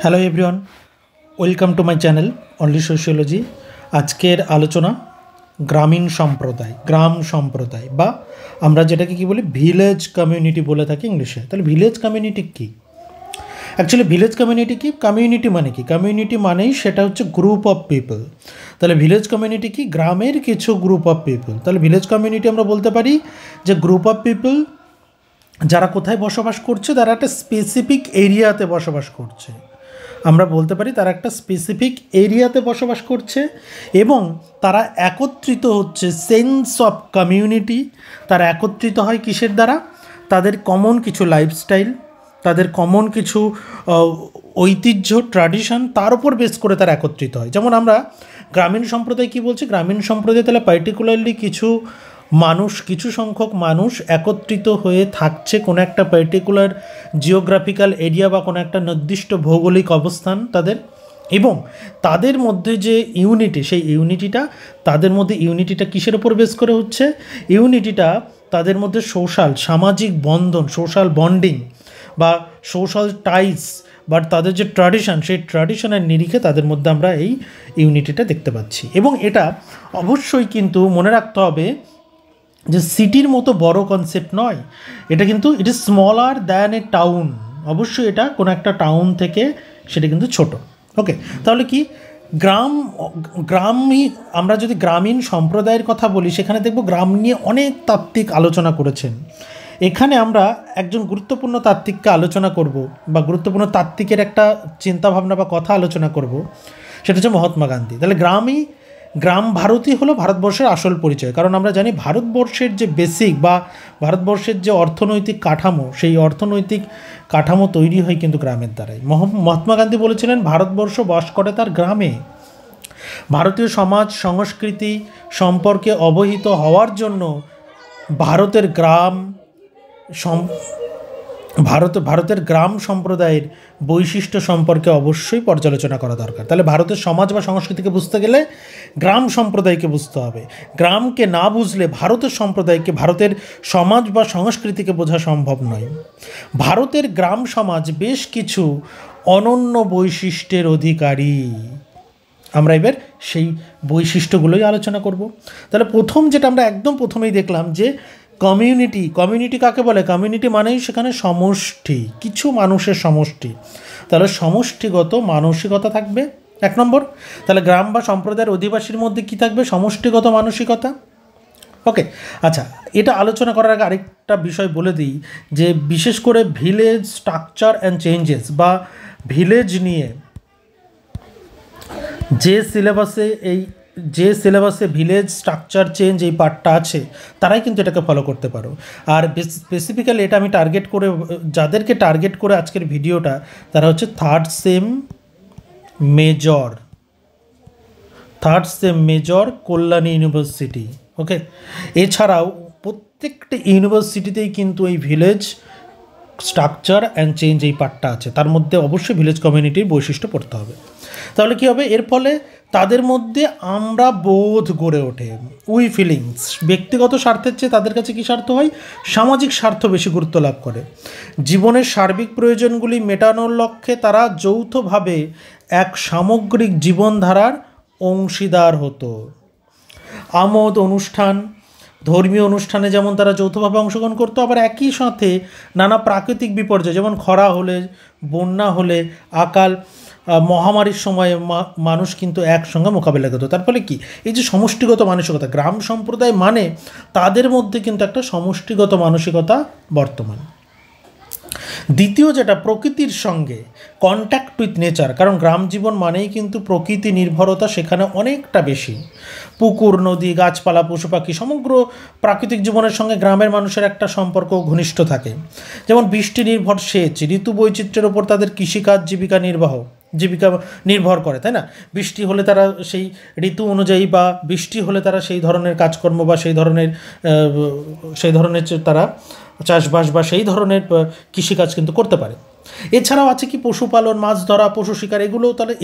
Hello everyone, welcome to my channel only sociology. আজকের আলোচনা গ্রামীণ সম্প্রদায়, গ্রাম সম্প্রদায় বা আমরা যেটাকে কী বলি ভিলেজ কমিউনিটি বলে থাকি ইংলিশে। তাহলে ভিলেজ কমিউনিটি কী? অ্যাকচুয়ালি ভিলেজ কমিউনিটি কি? কমিউনিটি মানে কি? কমিউনিটি মানেই সেটা হচ্ছে গ্রুপ অফ পিপল। তাহলে ভিলেজ কমিউনিটি কি? গ্রামের কিছু গ্রুপ অফ পিপল। তাহলে ভিলেজ কমিউনিটি আমরা বলতে পারি যে গ্রুপ অফ পিপল যারা কোথায় বসবাস করছে, তারা একটা স্পেসিফিক এরিয়াতে বসবাস করছে। আমরা বলতে পারি তারা একটা স্পেসিফিক এরিয়াতে বসবাস করছে এবং তারা একত্রিত হচ্ছে সেন্স অফ কমিউনিটি। তারা একত্রিত হয় কিসের দ্বারা? তাদের কমন কিছু লাইফস্টাইল, তাদের কমন কিছু ঐতিহ্য, ট্র্যাডিশন, তার উপর বেস করে তারা একত্রিত হয়। যেমন আমরা গ্রামীণ সম্প্রদায় কি বলছি? গ্রামীণ সম্প্রদায় তাহলে পার্টিকুলারলি কিছু মানুষ, কিছু সংখ্যক মানুষ একত্রিত হয়ে থাকছে কোনো একটা পার্টিকুলার জিওগ্রাফিক্যাল এরিয়া বা কোনো একটা নির্দিষ্ট ভৌগোলিক অবস্থান তাদের, এবং তাদের মধ্যে যে ইউনিটি, সেই ইউনিটিটা তাদের মধ্যে ইউনিটিটা কিসের উপর বেস করে হচ্ছে? ইউনিটিটা তাদের মধ্যে সোশ্যাল, সামাজিক বন্ধন, সোশ্যাল বন্ডিং বা সোশ্যাল টাইস বা তাদের যে ট্র্যাডিশন, সেই ট্র্যাডিশনের নিরিখে তাদের মধ্যে আমরা এই ইউনিটিটা দেখতে পাচ্ছি। এবং এটা অবশ্যই কিন্তু মনে রাখতে হবে যে সিটির মতো বড় কনসেপ্ট নয়, এটা কিন্তু it is smaller than a town. অবশ্যই এটা কোনো একটা টাউন থেকে সেটা কিন্তু ছোট। ওকে, তাহলে কি গ্রামই আমরা যদি গ্রামীণ সম্প্রদায়ের কথা বলি, সেখানে দেখব গ্রাম নিয়ে অনেক তাত্ত্বিক আলোচনা করেছেন। এখানে আমরা একজন গুরুত্বপূর্ণ তাত্ত্বিককে আলোচনা করব বা গুরুত্বপূর্ণ তাত্ত্বিকের একটা চিন্তাভাবনা বা কথা আলোচনা করব, সেটা হচ্ছে মহাত্মা গান্ধী। তাহলে গ্রাম ভারতই হলো ভারতবর্ষের আসল পরিচয়। কারণ আমরা জানি ভারতবর্ষের যে বেসিক বা ভারতবর্ষের যে অর্থনৈতিক কাঠামো, সেই অর্থনৈতিক কাঠামো তৈরি হয় কিন্তু গ্রামের দ্বারাই। মহাত্মা গান্ধী বলেছিলেন ভারতবর্ষ বাস করে তার গ্রামে। ভারতীয় সমাজ সংস্কৃতি সম্পর্কে অবহিত হওয়ার জন্য ভারতের গ্রাম সম্প্রদায়ের বৈশিষ্ট্য সম্পর্কে অবশ্যই পর্যালোচনা করা দরকার। তাহলে ভারতের সমাজ বা সংস্কৃতিকে বুঝতে গেলে গ্রাম সম্প্রদায়কে বুঝতে হবে। গ্রামকে না বুঝলে ভারতের সম্প্রদায়কে, ভারতের সমাজ বা সংস্কৃতিকে বোঝা সম্ভব নয়। ভারতের গ্রাম সমাজ বেশ কিছু অনন্য বৈশিষ্ট্যের অধিকারী। আমরা এবার সেই বৈশিষ্ট্যগুলোই আলোচনা করব। তাহলে প্রথম যেটা আমরা একদম প্রথমেই দেখলাম যে কমিউনিটি কাকে বলে? কমিউনিটি মানেই সেখানে সমষ্টি, কিছু মানুষের সমষ্টি। তাহলে সমষ্টিগত মানসিকতা থাকবে এক নম্বর। তাহলে গ্রাম বা সম্প্রদায়ের অধিবাসীর মধ্যে কি থাকবে? সমষ্টিগত মানসিকতা। ওকে, আচ্ছা, এটা আলোচনা করার আগে আরেকটা বিষয় বলে দিই যে বিশেষ করে ভিলেজ স্ট্রাকচার অ্যান্ড চেঞ্জেস বা ভিলেজ নিয়ে যে সিলেবাসে ভিলেজ স্ট্রাকচার চেঞ্জ এই পার্টটা আছে, তারাই কিন্তু এটাকে ফলো করতে পারো। আর স্পেসিফিক্যালি এটা আমি যাদেরকে টার্গেট করে আজকের ভিডিওটা, তারা হচ্ছে third same major Kalyani university. Okay, এছাড়াও প্রত্যেকটা ইউনিভার্সিটিতেই কিন্তু এই ভিলেজ স্ট্রাকচার অ্যান্ড চেঞ্জ এই পার্টটা আছে। তার মধ্যে অবশ্যই ভিলেজ কমিউনিটির বৈশিষ্ট্য পড়তে হবে। তাহলে কী হবে? এর ফলে তাদের মধ্যে আমরা বোধ গড়ে ওঠে, ফিলিংস। ব্যক্তিগত স্বার্থের চেয়ে তাদের কাছে কী স্বার্থ হয়? সামাজিক স্বার্থ বেশি গুরুত্ব লাভ করে। জীবনের সার্বিক প্রয়োজনগুলি মেটানোর লক্ষ্যে তারা যৌথভাবে এক সামগ্রিক জীবনধারার অংশীদার হতো। আমোদ অনুষ্ঠান, ধর্মীয় অনুষ্ঠানে যেমন তারা যৌথভাবে অংশগ্রহণ করতো, আবার একই সাথে নানা প্রাকৃতিক বিপর্যয়, যেমন খরা হলে, বন্যা হলে, আকাল, মহামারীর সময়ে মানুষ কিন্তু একসঙ্গে মোকাবিলা করতো। তার ফলে কি? এই যে সমষ্টিগত মানসিকতা, গ্রাম সম্প্রদায় মানে তাদের মধ্যে কিন্তু একটা সমষ্টিগত মানসিকতা বর্তমান। দ্বিতীয় যেটা, প্রকৃতির সঙ্গে কন্ট্যাক্ট উইথ নেচার। কারণ গ্রাম জীবন মানেই কিন্তু প্রকৃতি নির্ভরতা সেখানে অনেকটা বেশি। পুকুর, নদী, গাছপালা, পশু পাখি, সমগ্র প্রাকৃতিক জীবনের সঙ্গে গ্রামের মানুষের একটা সম্পর্ক ঘনিষ্ঠ থাকে। যেমন বৃষ্টি নির্ভর সেচ, ঋতু বৈচিত্র্যের ওপর তাদের কৃষিকাজ জীবিকা নির্ভর করে, তাই না? বৃষ্টি হলে তারা সেই ঋতু অনুযায়ী বা বৃষ্টি হলে তারা সেই ধরনের কাজকর্ম বা সেই ধরনের তারা চাষবাস বা সেই ধরনের কৃষিকাজ কিন্তু করতে পারে। এছাড়াও আছে কি? পশুপালন, মাছ ধরা, পশু শিকার,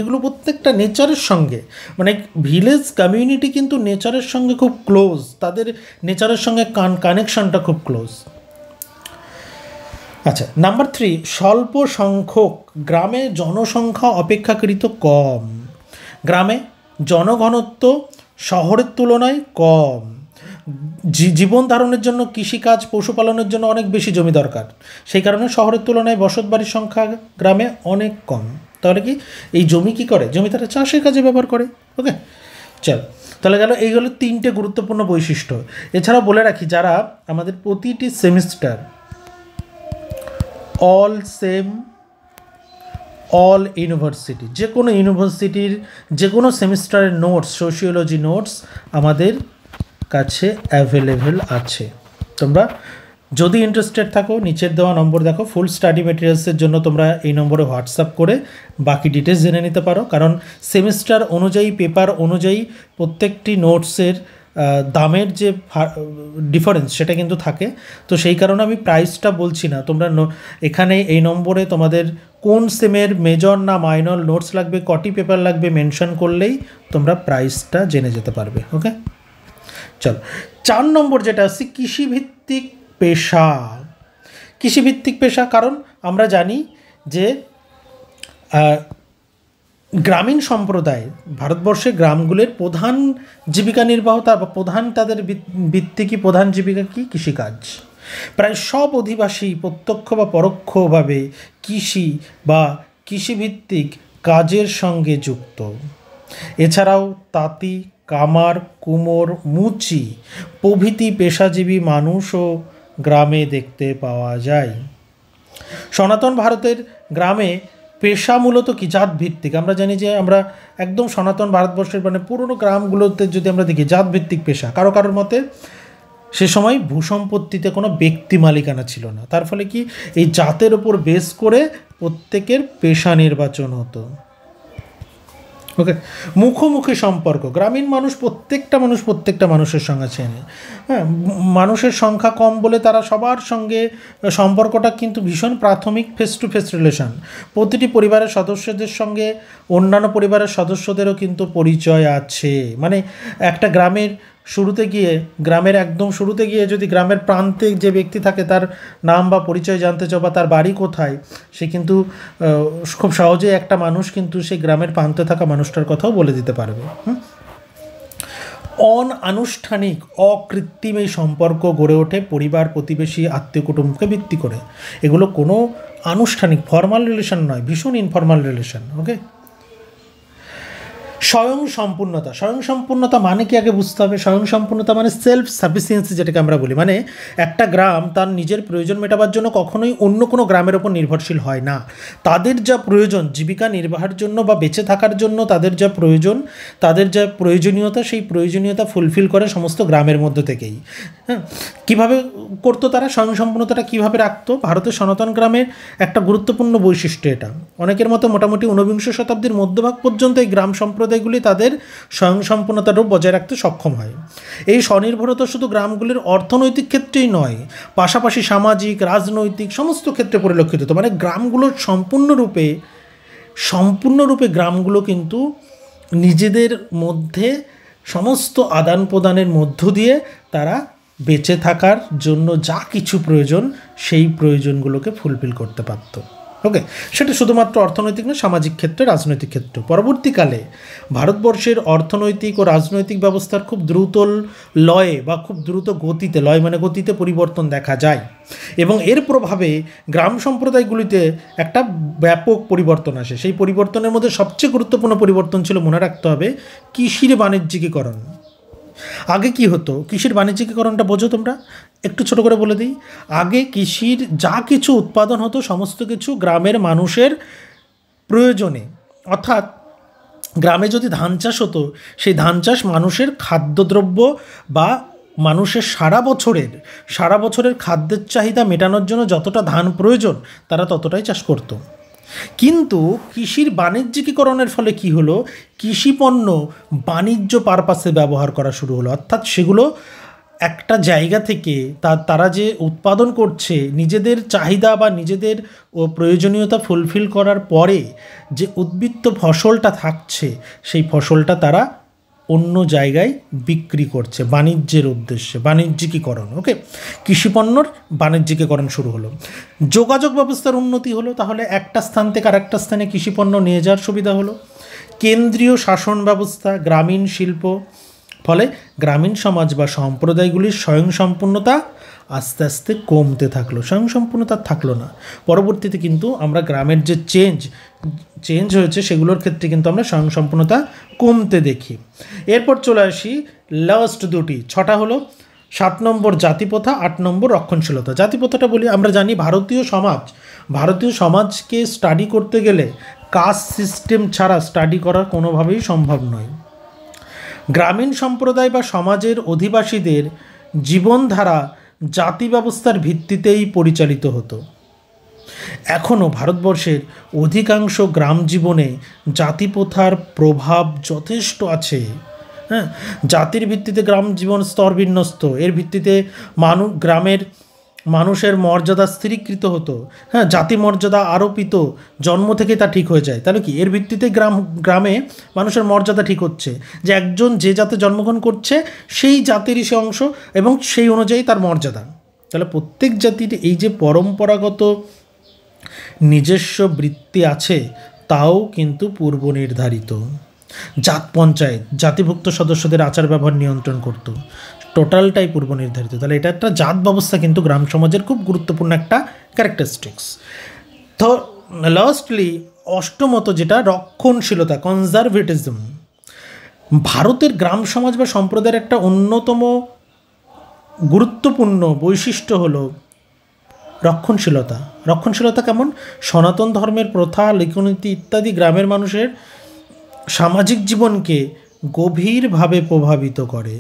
এগুলো প্রত্যেকটা নেচারের সঙ্গে, মানে ভিলেজ কমিউনিটি কিন্তু নেচারের সঙ্গে খুব ক্লোজ, তাদের নেচারের সঙ্গে কানেকশনটা খুব ক্লোজ। আচ্ছা, নাম্বার 3, স্বল্প সংখ্যক, গ্রামে জনসংখ্যা অপেক্ষাকৃত কম, গ্রামে জনঘনত্ব শহরের তুলনায় কম, জীবন ধারণের জন্য কৃষিকাজ পশুপালনের জন্য অনেক বেশি জমি দরকার, সেই কারণে শহরের তুলনায় বসতবাড়ির সংখ্যা গ্রামে অনেক কম। তাহলে কি এই জমি কী করে, জমি তারা চাষের কাজে ব্যবহার করে। ওকে, চল তাহলে গেল, এই হলো 3টে গুরুত্বপূর্ণ বৈশিষ্ট্য। এছাড়াও বলে রাখি, যারা আমাদের প্রতিটি semester all same, all university, যে কোনো ইউনিভার্সিটির যে কোনো সেমিস্টারের নোটস, সোশিওলজি নোটস আমাদের কাছে অ্যাভেলেবেল আছে। তোমরা যদি ইন্টারেস্টেড থাকো, নিচের দেওয়া নম্বর দেখো, ফুল স্টাডি মেটেরিয়ালসের জন্য তোমরা এই নম্বরে হোয়াটসঅ্যাপ করে বাকি ডিটেলস জেনে নিতে পারো। কারণ সেমিস্টার অনুযায়ী, পেপার অনুযায়ী প্রত্যেকটি নোটসের দামের যে ডিফারেন্স সেটা কিন্তু থাকে। তো সেই কারণে আমি প্রাইসটা বলছি না, তোমরা এখানে এই নম্বরে তোমাদের কোন সেমের মেজর না মাইনর নোটস লাগবে, কটি পেপার লাগবে মেনশন করলেই তোমরা প্রাইসটা জেনে যেতে পারবে। ওকে, চল 4 নম্বর যেটা আছে, কৃষিভিত্তিক পেশা। কৃষিভিত্তিক পেশা, কারণ আমরা জানি যে গ্রামীণ সম্প্রদায়, ভারতবর্ষে গ্রামগুলির প্রধান জীবিকা নির্বাহতা বা প্রধান তাদের বৃত্তি কি, প্রধান জীবিকা কি, কৃষিকাজ। প্রায় সব অধিবাসী প্রত্যক্ষ বা পরোক্ষভাবে কৃষি বা কৃষিভিত্তিক কাজের সঙ্গে যুক্ত। এছাড়াও তাঁতি, কামার, কুমোর, মুচি প্রভৃতি পেশাজীবী মানুষও গ্রামে দেখতে পাওয়া যায়। সনাতন ভারতের গ্রামে পেশা মূলত কি, জাতভিত্তিক। আমরা জানি যে আমরা একদম সনাতন ভারতবর্ষের মানে পুরনো গ্রামগুলোতে যদি আমরা দেখি জাতভিত্তিক পেশা, কারো কারোর মতে সে সময় ভূসম্পত্তিতে কোনো ব্যক্তি মালিকানা ছিল না, তার ফলে কি এই জাতের ওপর বেস করে প্রত্যেকের পেশা নির্বাচন হতো। ওকে, মুখোমুখি সম্পর্ক, গ্রামীণ মানুষ প্রত্যেকটা মানুষের সঙ্গে চেনে। হ্যাঁ, মানুষের সংখ্যা কম বলে তারা সবার সঙ্গে সম্পর্কটা কিন্তু ভীষণ প্রাথমিক, ফেস টু ফেস রিলেশন। প্রতিটি পরিবারের সদস্যদের সঙ্গে অন্যান্য পরিবারের সদস্যদেরও কিন্তু পরিচয় আছে। মানে একটা গ্রামের শুরুতে গিয়ে, গ্রামের একদম শুরুতে গিয়ে যদি গ্রামের প্রান্তে যে ব্যক্তি থাকে তার নাম বা পরিচয় জানতে চাও বা তার বাড়ি কোথায়, সে কিন্তু খুব সহজে একটা মানুষ কিন্তু সেই গ্রামের প্রান্তে থাকা মানুষটার কথাও বলে দিতে পারবে। অনানুষ্ঠানিক, অকৃত্রিম এই সম্পর্ক গড়ে ওঠে পরিবার, প্রতিবেশী, আত্মীয় কুটুম্বকে ভিত্তি করে। এগুলো কোনো আনুষ্ঠানিক ফর্মাল রিলেশন নয়, ভীষণ ইনফর্মাল রিলেশন। ওকে, স্বয়ংসম্পূর্ণতা। স্বয়ংসম্পূর্ণতা মানে কি আগে বুঝতে হবে। স্বয়ংসম্পূর্ণতা মানে সেলফ সাফিসিয়েন্সি, যেটাকে আমরা বলি। মানে একটা গ্রাম তার নিজের প্রয়োজন মেটাবার জন্য কখনোই অন্য কোনো গ্রামের ওপর নির্ভরশীল হয় না। তাদের যা প্রয়োজন জীবিকা নির্বাহের জন্য বা বেঁচে থাকার জন্য, তাদের যা প্রয়োজন, তাদের যা প্রয়োজনীয়তা, সেই প্রয়োজনীয়তা ফুলফিল করে সমস্ত গ্রামের মধ্যে থেকেই। হ্যাঁ, কীভাবে করতো তারা, স্বয়ংসম্পূর্ণতাটা কীভাবে রাখতো? ভারতের সনাতন গ্রামের একটা গুরুত্বপূর্ণ বৈশিষ্ট্য এটা। অনেকের মতো মোটামুটি 19বিংশ শতাব্দীর মধ্যভাগ পর্যন্ত এই গ্রাম সম্প্রদায়গুলি তাদের স্বয়ংসম্পূর্ণতারও বজায় রাখতে সক্ষম হয়। এই স্বনির্ভরতা শুধু গ্রামগুলির অর্থনৈতিক ক্ষেত্রেই নয়, পাশাপাশি সামাজিক, রাজনৈতিক সমস্ত ক্ষেত্রে পরিলক্ষিত হতো। মানে গ্রামগুলোর সম্পূর্ণরূপে গ্রামগুলো কিন্তু নিজেদের মধ্যে সমস্ত আদান প্রদানের মধ্য দিয়ে তারা বেঁচে থাকার জন্য যা কিছু প্রয়োজন, সেই প্রয়োজনগুলোকে ফুলফিল করতে পারত। ওকে, সেটা শুধুমাত্র অর্থনৈতিক না, সামাজিক ক্ষেত্রে, রাজনৈতিক ক্ষেত্রে। পরবর্তীকালে ভারতবর্ষের অর্থনৈতিক ও রাজনৈতিক ব্যবস্থার খুব দ্রুত লয়ে বা খুব দ্রুত গতিতে, লয় মানে গতিতে পরিবর্তন দেখা যায় এবং এর প্রভাবে গ্রাম সম্প্রদায়গুলিতে একটা ব্যাপক পরিবর্তন আসে। সেই পরিবর্তনের মধ্যে সবচেয়ে গুরুত্বপূর্ণ পরিবর্তন ছিল, মনে রাখতে হবে, কৃষির বাণিজ্যিকীকরণ। আগে কি হতো, কৃষির বাণিজ্যিকীকরণটা বোঝো তোমরা, একটু ছোট করে বলে দিই। আগে কৃষির যা কিছু উৎপাদন হতো সমস্ত কিছু গ্রামের মানুষের প্রয়োজনে, অর্থাৎ গ্রামে যদি ধান চাষ হতো, সেই ধান চাষ মানুষের খাদ্যদ্রব্য বা মানুষের সারা বছরের খাদ্যের চাহিদা মেটানোর জন্য যতটা ধান প্রয়োজন তারা ততটাই চাষ করতো। কিন্তু কৃষির বাণিজ্যিকীকরণের ফলে কি হলো, কৃষিপণ্য বাণিজ্য পারপাসে ব্যবহার করা শুরু হলো। অর্থাৎ সেগুলো একটা জায়গা থেকে তারা যে উৎপাদন করছে, নিজেদের চাহিদা বা নিজেদের প্রয়োজনীয়তা ফুলফিল করার পরে যে উদ্বৃত্ত ফসলটা থাকছে, সেই ফসলটা তারা অন্য জায়গায় বিক্রি করছে বাণিজ্যের উদ্দেশ্যে, বাণিজ্যিকীকরণ। ওকে, কৃষিপণ্যর বাণিজ্যিকীকরণ শুরু হলো। যোগাযোগ ব্যবস্থার উন্নতি হলো, তাহলে একটা স্থান থেকে আর একটা স্থানে কৃষিপণ্য নিয়ে যাওয়ার সুবিধা হলো। কেন্দ্রীয় শাসন ব্যবস্থা, গ্রামীণ শিল্প, ফলে গ্রামীণ সমাজ বা সম্প্রদায়গুলির স্বয়ংসম্পূর্ণতা আস্তে আস্তে কমতে থাকলো, স্বয়ংসম্পূর্ণতা থাকলো না। পরবর্তীতে কিন্তু আমরা গ্রামের যে চেঞ্জ হয়েছে সেগুলোর ক্ষেত্রে কিন্তু আমরা স্বয়ংসম্পূর্ণতা কমতে দেখি। এরপর চলে আসি লাস্ট দুটি, 6টা হলো 7 নম্বর জাতিপ্রথা, 8 নম্বর রক্ষণশীলতা। জাতিপ্রথাটা বলি, আমরা জানি ভারতীয় সমাজকে স্টাডি করতে গেলে কাস্ট সিস্টেম ছাড়া স্টাডি করা কোনোভাবেই সম্ভব নয়। গ্রামীণ সম্প্রদায় বা সমাজের অধিবাসীদের জীবনধারা জাতি ব্যবস্থার ভিত্তিতেই পরিচালিত হতো। এখনও ভারতবর্ষের অধিকাংশ গ্রাম জীবনে জাতিপ্রথার প্রভাব যথেষ্ট আছে। হ্যাঁ, জাতির ভিত্তিতে গ্রাম জীবন স্তর বিন্যস্ত, এর ভিত্তিতে গ্রামের মানুষের মর্যাদা স্থিরীকৃত হতো। হ্যাঁ, জাতি মর্যাদা আরোপিত, জন্ম থেকে তা ঠিক হয়ে যায়। তাহলে কি এর ভিত্তিতে গ্রামে মানুষের মর্যাদা ঠিক হচ্ছে, যে একজন যে জাতে জন্মগ্রহণ করছে সেই জাতিরই সে অংশ এবং সেই অনুযায়ী তার মর্যাদা। তাহলে প্রত্যেক জাতির এই যে পরম্পরাগত নিজস্ব বৃত্তি আছে তাও কিন্তু পূর্ব নির্ধারিত। জাত পঞ্চায়েত জাতিভুক্ত সদস্যদের আচার ব্যবহার নিয়ন্ত্রণ করত, টোটালটাই পূর্ব নির্ধারিত। তাহলে এটা একটা জাত ব্যবস্থা কিন্তু গ্রাম সমাজের খুব গুরুত্বপূর্ণ একটা ক্যারেক্টারিস্টিক্স। তো লাস্টলি অষ্টমত যেটা রক্ষণশীলতা, কনজারভেটিজম। ভারতের গ্রাম সমাজ বা সম্প্রদায়ের একটা অন্যতম গুরুত্বপূর্ণ বৈশিষ্ট্য হলো রক্ষণশীলতা। রক্ষণশীলতা কেমন? সনাতন ধর্মের প্রথা, লোকনীতি ইত্যাদি গ্রামের মানুষের সামাজিক জীবনকে গভীরভাবে প্রভাবিত করে।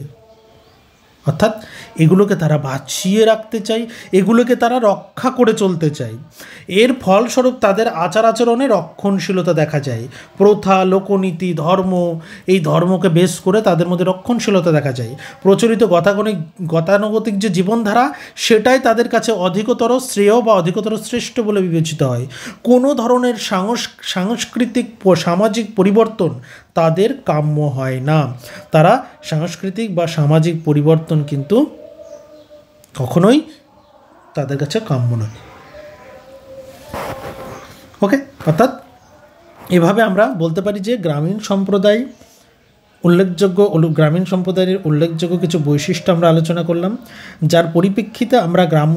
অর্থাৎ এগুলোকে তারা বাঁচিয়ে রাখতে চায়, এগুলোকে তারা রক্ষা করে চলতে চায়। এর ফলস্বরূপ তাদের আচার আচরণে রক্ষণশীলতা দেখা যায়। প্রথা, লোকনীতি, ধর্ম, এই ধর্মকে বেস করে তাদের মধ্যে রক্ষণশীলতা দেখা যায়। প্রচলিত গতানুগতিক যে জীবনধারা সেটাই তাদের কাছে অধিকতর শ্রেয় বা অধিকতর শ্রেষ্ঠ বলে বিবেচিত হয়। কোনো ধরনের সাংস্কৃতিক সামাজিক পরিবর্তন তাদের কাম্য হয় না। তারা সাংস্কৃতিক বা সামাজিক পরিবর্তন কিন্তু কখনোই তাদের কাছে কাম্য নয়। ওকে, অর্থাৎ এভাবে আমরা বলতে পারি যে গ্রামীণ সম্প্রদায়ের উল্লেখযোগ্য কিছু বৈশিষ্ট্য আমরা আলোচনা করলাম, যার পরিপ্রেক্ষিতে আমরা গ্রাম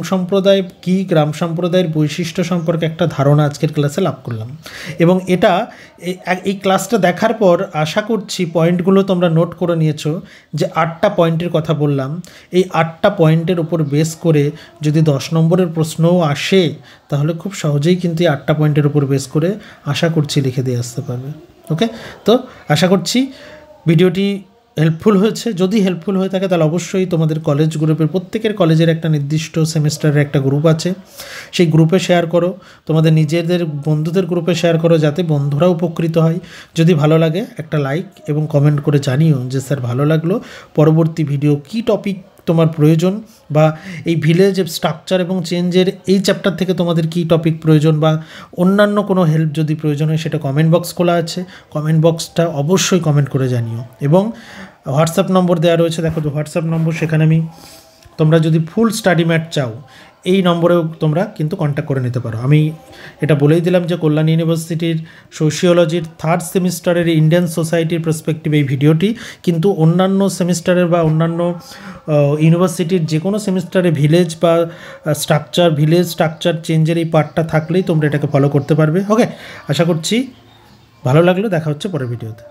সম্প্রদায়ের বৈশিষ্ট্য সম্পর্কে একটা ধারণা আজকের ক্লাসে লাভ করলাম। এবং এই ক্লাসটা দেখার পর আশা করছি পয়েন্টগুলো তোমরা নোট করে নিয়েছো, যে 8টা পয়েন্টের কথা বললাম। এই 8টা পয়েন্টের উপর বেস করে যদি 10 নম্বরের প্রশ্নও আসে তাহলে খুব সহজেই কিন্তু এই 8টা পয়েন্টের উপর বেস করে আশা করছি লিখে দিয়ে আসতে পারবে। ওকে, তো আশা করছি ভিডিওটি হেল্পফুল হয়েছে। যদি হেল্পফুল হয়ে থাকে তাহলে অবশ্যই তোমাদের কলেজ গ্রুপের, প্রত্যেকের কলেজের একটা নির্দিষ্ট সেমিস্টারের একটা গ্রুপ আছে, সেই গ্রুপে শেয়ার করো, তোমাদের নিজেদের বন্ধুদের গ্রুপে শেয়ার করো, যাতে বন্ধুরা উপকৃত হয়। যদি ভালো লাগে একটা লাইক এবং কমেন্ট করে জানিও যে স্যার ভালো লাগলো, পরবর্তী ভিডিও কী টপিক তোমার প্রয়োজন, বা এই ভিলেজ স্ট্রাকচার এবং চেঞ্জের এই চ্যাপ্টার থেকে তোমাদের কী টপিক প্রয়োজন, বা অন্যান্য কোনো হেল্প যদি প্রয়োজন হয় সেটা কমেন্ট বক্স খোলা আছে, কমেন্ট বক্সটা অবশ্যই কমেন্ট করে জানিও। এবং হোয়াটসঅ্যাপ নম্বর দেওয়া রয়েছে, দেখো তো হোয়াটসঅ্যাপ নম্বর, সেখানে তোমরা যদি ফুল স্টাডি ম্যাট চাও এই নম্বরেও তোমরা কিন্তু কন্ট্যাক্ট করে নিতে পারো। আমি এটা বলেই দিলাম যে কল্যাণ ইউনিভার্সিটির সোশিওলজির 3rd সেমিস্টারের ইন্ডিয়ান সোসাইটির পার্সপেক্টিভ এই ভিডিওটি, কিন্তু অন্যান্য সেমিস্টারের বা অন্যান্য ইউনিভার্সিটির যে কোনো সেমিস্টারে ভিলেজ স্ট্রাকচার চেঞ্জের এই পার্টটা থাকলেই তোমরা এটাকে ফলো করতে পারবে। ওকে, আশা করছি ভালো লাগলো। দেখা হচ্ছে পরের ভিডিওতে।